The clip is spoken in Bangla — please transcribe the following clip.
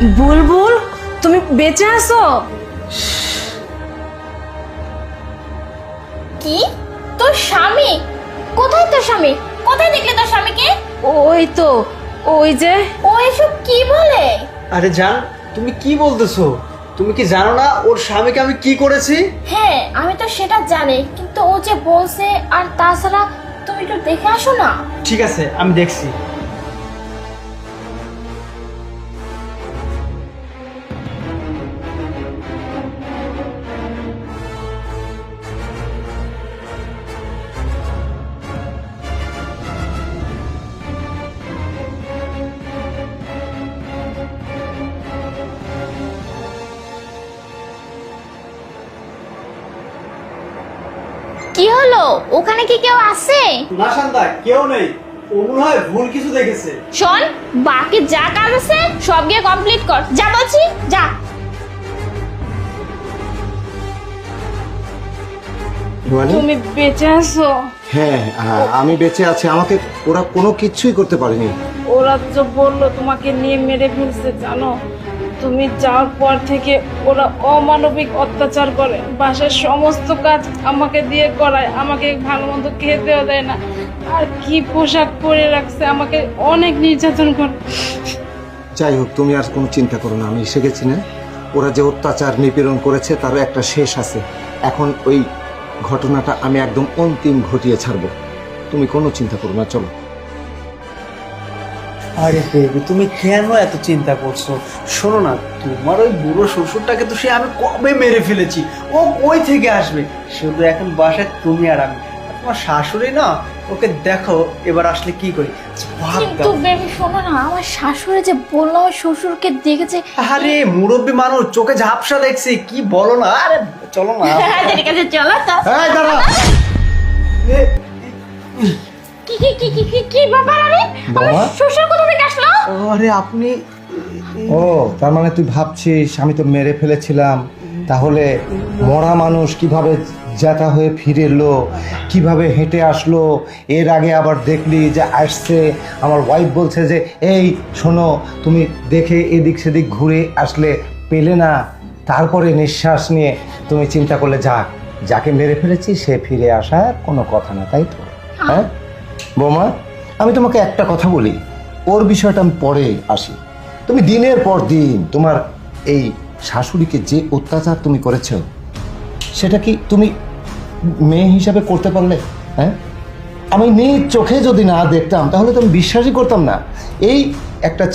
বুলবুল, তুমি বেঁচে আছো? কি? তোর স্বামী? কোথায় তোর স্বামী? কোথায় দেখলে তোর স্বামীকে? ওই তো, ওই যে। ও এসব কি বলে? আরে জান, তুমি কি বলতেছো? তুমি কি জানো না ওর স্বামীকে আমি কি করেছি? হ্যাঁ, আমি তো সেটা জানি, কিন্তু ও যে বলছে, আর তাছাড়া তুমি একটু দেখে আসো না। ঠিক আছে, আমি দেখছি। কি হলো? ওখানে কি কেউ আছে? না শান্তা, কেউ নেই। ও মনে হয় ভুল কিছু দেখেছে। শোন, বাকি যা কাজ আছে সব গিয়ে কমপ্লিট কর। যা বলছি, যা। তুমি বেঁচে আছো? হ্যাঁ, আমি বেঁচে আছি। আমাকে ওরা কোনো কিছুই করতে পারেনি। ওরা তো বললো তোমাকে নিয়ে মেরে ফেলছে, জানো? তুমি যাওয়ার পর থেকে ওরা অমানবিক অত্যাচার করে, বাসার সমস্ত কাজ আমাকে দিয়ে করায়, আমাকে ভালো মন্দ খেতেও দেয় না, আর কি পোশাক পরে রাখছে, আমাকে অনেক নির্যাতন করে। যাই হোক, তুমি আর কোনো চিন্তা করো না, আমি এসে গেছি না। ওরা যে অত্যাচার নিপীড়ন করেছে তারও একটা শেষ আছে। এখন ওই ঘটনাটা আমি একদম অন্তিম ঘটিয়ে ছাড়বো। তুমি কোনো চিন্তা করো না, চলো। আরে বেবি, তুমি কেন এত চিন্তা করছো? শোনো না, তোমার ওই বুড়ো শ্বশুরটাকে তো সে আমি কবে মেরে ফেলেছি। ও কই থেকে আসবে? শুধু এখন বাসায় তুমি আর আমি। আর তোমার শাশুড়ি না, ওকে দেখো এবার আসলে কি করি। আচ্ছা, ভাগ কিন্তু দাও। বেবি শোনো না, আমার শাশুড়ি যে বললো আমার শ্বশুরকে দেখেছে। আরে মুরব্বী মানুষ, চোখে ঝাপসা দেখছি, কি বলো না। আরে চলো না। ঠিক আছে, চলো তো। এই দাঁড়া। কি কি কি কি কি কি ব্যাপার? আরে আমার বাবা? শ্বশুর কোথা থেকে আসলো? আরে আপনি ও, তার মানে তুই ভাবছিস আমি তো মেরে ফেলেছিলাম। তাহলে মরা মানুষ কিভাবে জ্যাঠা হয়ে ফিরে এলো, কিভাবে হেঁটে আসলো? এর আগে আবার দেখলি যে আসছে, আমার ওয়াইফ বলছে যে এই শোনো, তুমি দেখে এদিক সেদিক ঘুরে আসলে পেলে না, তারপরে নিঃশ্বাস নিয়ে তুমি চিন্তা করলে যাকে মেরে ফেলেছি সে ফিরে আসার কোনো কথা না, তাই তো? হ্যাঁ বৌমা, আমি তোমাকে একটা কথা বলি, ওর বিষয়টা আমি পরে আসি। তুমি দিনের পর দিন তোমার এই শাশুড়িকে যে অত্যাচার তুমি করেছো, সেটা কি তুমি মেয়ে হিসাবে করতে পারলে? হ্যাঁ, আমি নিজ চোখে যদি না দেখতাম তাহলে তো আমি বিশ্বাসই করতাম না। এই একটা